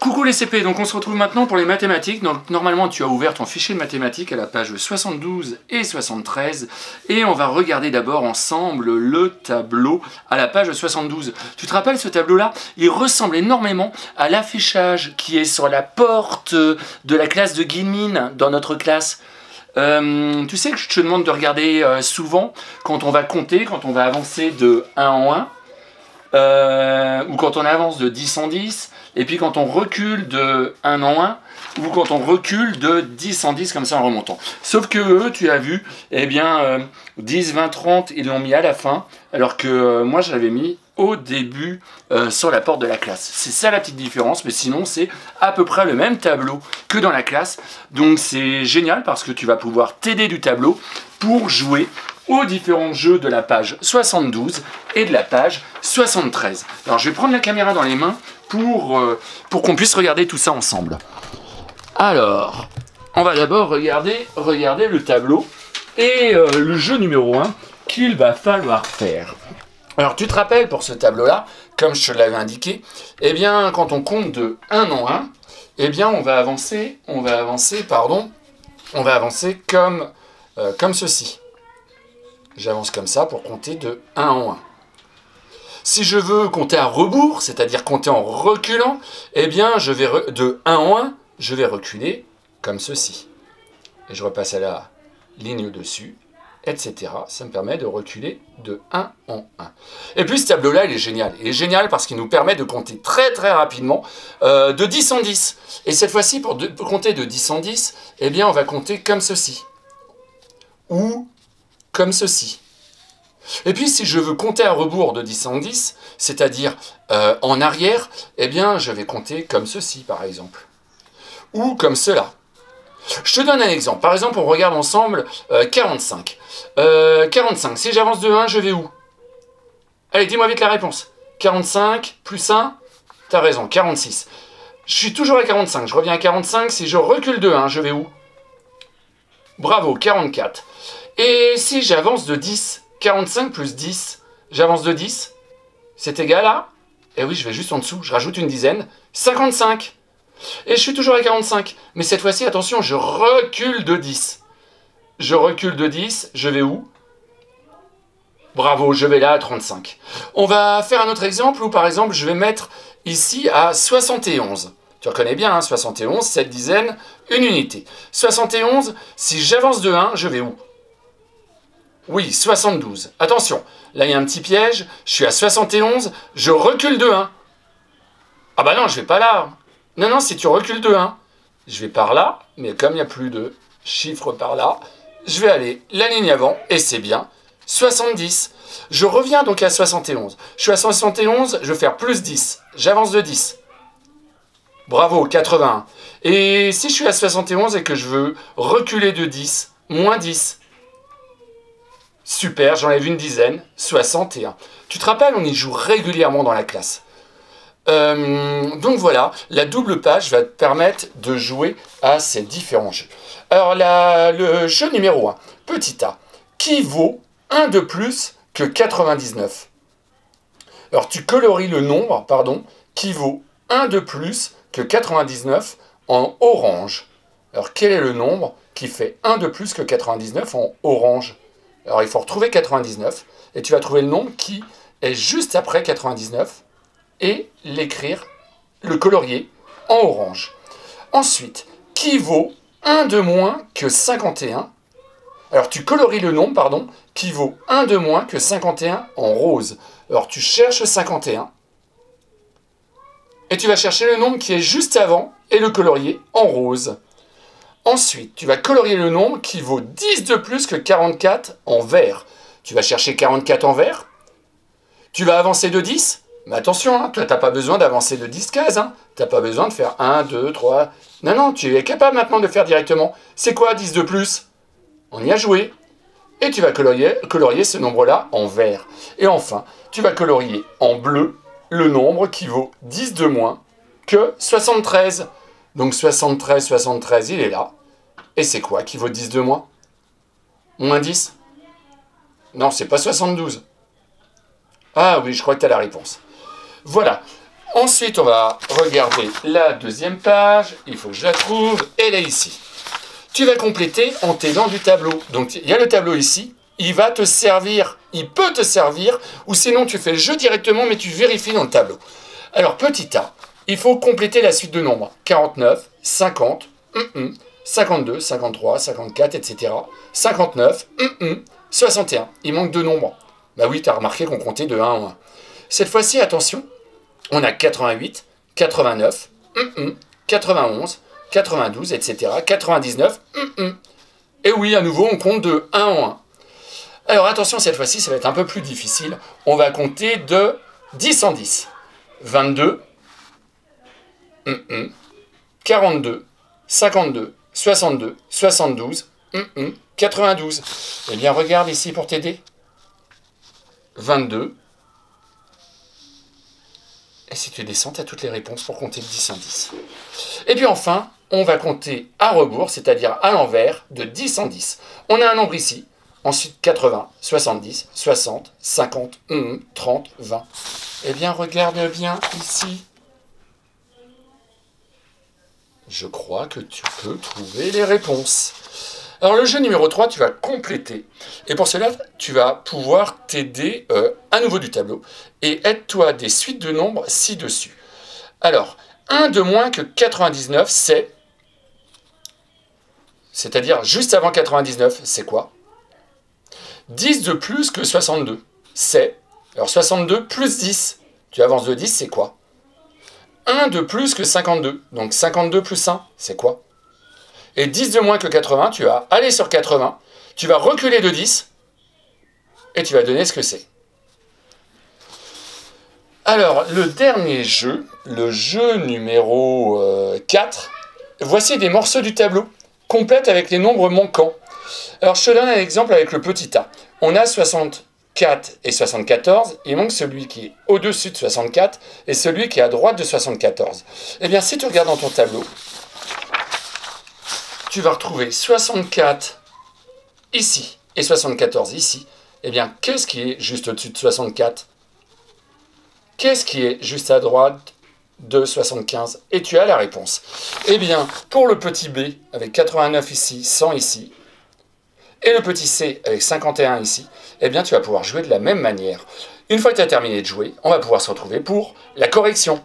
Coucou les CP, donc on se retrouve maintenant pour les mathématiques. Donc normalement tu as ouvert ton fichier de mathématiques à la page 72 et 73 et on va regarder d'abord ensemble le tableau à la page 72. Tu te rappelles ce tableau là? Il ressemble énormément à l'affichage qui est sur la porte de la classe de Guillemine dans notre classe. Tu sais que je te demande de regarder souvent quand on va compter, quand on va avancer de 1 en 1 ou quand on avance de 10 en 10. Et puis quand on recule de 1 en 1, ou quand on recule de 10 en 10, comme ça en remontant. Sauf que eux, tu as vu, eh bien, 10, 20, 30, ils l'ont mis à la fin, alors que moi, je l'avais mis au début sur la porte de la classe. C'est ça la petite différence, mais sinon, c'est à peu près le même tableau que dans la classe. Donc c'est génial parce que tu vas pouvoir t'aider du tableau pour jouer aux différents jeux de la page 72 et de la page 73. Alors je vais prendre la caméra dans les mains pour qu'on puisse regarder tout ça ensemble. Alors, on va d'abord regarder le tableau et le jeu numéro 1 qu'il va falloir faire. Alors tu te rappelles pour ce tableau-là, comme je te l'avais indiqué, eh bien quand on compte de 1 en 1, eh bien on va avancer comme ceci. J'avance comme ça pour compter de 1 en 1. Si je veux compter à rebours, c'est-à-dire compter en reculant, eh bien, je vais de 1 en 1, je vais reculer comme ceci. Et je repasse à la ligne au-dessus, etc. Ça me permet de reculer de 1 en 1. Et puis ce tableau-là, il est génial. Il est génial parce qu'il nous permet de compter très très rapidement de 10 en 10. Et cette fois-ci, pour compter de 10 en 10, eh bien, on va compter comme ceci. Ou comme ceci. Et puis, si je veux compter à rebours de 10 en 10, c'est-à-dire en arrière, eh bien, je vais compter comme ceci, par exemple. Ou comme cela. Je te donne un exemple. Par exemple, on regarde ensemble 45. 45, si j'avance de 1, je vais où? Allez, dis-moi vite la réponse. 45 plus 1, t'as raison, 46. Je suis toujours à 45, je reviens à 45. Si je recule de 1, je vais où? Bravo, 44. Et si j'avance de 10, 45 plus 10, j'avance de 10, c'est égal à... Eh oui, je vais juste en dessous, je rajoute une dizaine, 55. Et je suis toujours à 45. Mais cette fois-ci, attention, je recule de 10. Je recule de 10, je vais où? Bravo, je vais là à 35. On va faire un autre exemple où, par exemple, je vais mettre ici à 71. Tu reconnais bien, hein, 71, 7 dizaines, une unité. 71, si j'avance de 1, je vais où? Oui, 72. Attention, là il y a un petit piège, je suis à 71, je recule de 1. Ah bah non, je vais pas là. Non, non, si tu recules de 1, je vais par là, mais comme il n'y a plus de chiffres par là, je vais aller la ligne avant, et c'est bien, 70. Je reviens donc à 71. Je suis à 71, je vais faire plus 10. J'avance de 10. Bravo, 81. Et si je suis à 71 et que je veux reculer de 10, moins 10, super, j'enlève une dizaine, 61. Tu te rappelles, on y joue régulièrement dans la classe. Donc voilà, la double page va te permettre de jouer à ces différents jeux. Alors le jeu numéro 1, petit a, qui vaut 1 de plus que 99. Alors tu colories le nombre, pardon, qui vaut 1 de plus que 99 en orange. Alors quel est le nombre qui fait 1 de plus que 99 en orange? Alors il faut retrouver 99 et tu vas trouver le nombre qui est juste après 99 et l'écrire, le colorier en orange. Ensuite, qui vaut 1 de moins que 51? Alors tu colories le nombre, pardon, qui vaut 1 de moins que 51 en rose. Alors tu cherches 51 et tu vas chercher le nombre qui est juste avant et le colorier en rose. Ensuite, tu vas colorier le nombre qui vaut 10 de plus que 44 en vert. Tu vas chercher 44 en vert. Tu vas avancer de 10. Mais attention, hein, toi, tu n'as pas besoin d'avancer de 10 cases. Hein. Tu n'as pas besoin de faire 1, 2, 3. Non, non, tu es capable maintenant de faire directement. C'est quoi 10 de plus? On y a joué. Et tu vas colorier ce nombre-là en vert. Et enfin, tu vas colorier en bleu le nombre qui vaut 10 de moins que 73. Donc 73, 73, il est là. Et c'est quoi qui vaut 10 de moins? Moins 10? Non, c'est pas 72. Ah oui, je crois que tu as la réponse. Voilà. Ensuite, on va regarder la deuxième page. Il faut que je la trouve. Elle est ici. Tu vas compléter en t'aidant du tableau. Donc, il y a le tableau ici. Il va te servir, il peut te servir, ou sinon tu fais le jeu directement, mais tu vérifies dans le tableau. Alors, petit a, il faut compléter la suite de nombres. 49, 50, 52, 53, 54, etc. 59, 61. Il manque deux nombres. Bah oui, tu as remarqué qu'on comptait de 1 en 1. Cette fois-ci, attention, on a 88, 89, 91, 92, etc. 99, Et oui, à nouveau, on compte de 1 en 1. Alors attention, cette fois-ci, ça va être un peu plus difficile. On va compter de 10 en 10. 22, 42, 52, 62, 72, 92. Eh bien, regarde ici pour t'aider. 22. Et si tu descends, tu as toutes les réponses pour compter de 10 en 10. Et puis enfin, on va compter à rebours, c'est-à-dire à l'envers, de 10 en 10. On a un nombre ici. Ensuite, 80, 70, 60, 50, 30, 20. Eh bien, regarde bien ici. Je crois que tu peux trouver les réponses. Alors, le jeu numéro 3, tu vas compléter. Et pour cela, tu vas pouvoir t'aider à nouveau du tableau. Et aide-toi des suites de nombres ci-dessus. Alors, 1 de moins que 99, c'est-à-dire juste avant 99, c'est quoi? 10 de plus que 62, c'est... Alors 62 plus 10, tu avances de 10, c'est quoi? 1 de plus que 52, donc 52 plus 1, c'est quoi? Et 10 de moins que 80, tu vas aller sur 80, tu vas reculer de 10, et tu vas donner ce que c'est. Alors, le dernier jeu, le jeu numéro 4, voici des morceaux du tableau, complète avec les nombres manquants. Alors, je te donne un exemple avec le petit a. On a 64 et 74. Il manque celui qui est au-dessus de 64 et celui qui est à droite de 74. Eh bien, si tu regardes dans ton tableau, tu vas retrouver 64 ici et 74 ici. Eh bien, qu'est-ce qui est juste au-dessus de 64? Qu'est-ce qui est juste à droite de 75? Et tu as la réponse. Eh bien, pour le petit b, avec 89 ici, 100 ici, et le petit c avec 51 ici, eh bien tu vas pouvoir jouer de la même manière. Une fois que tu as terminé de jouer, on va pouvoir se retrouver pour la correction.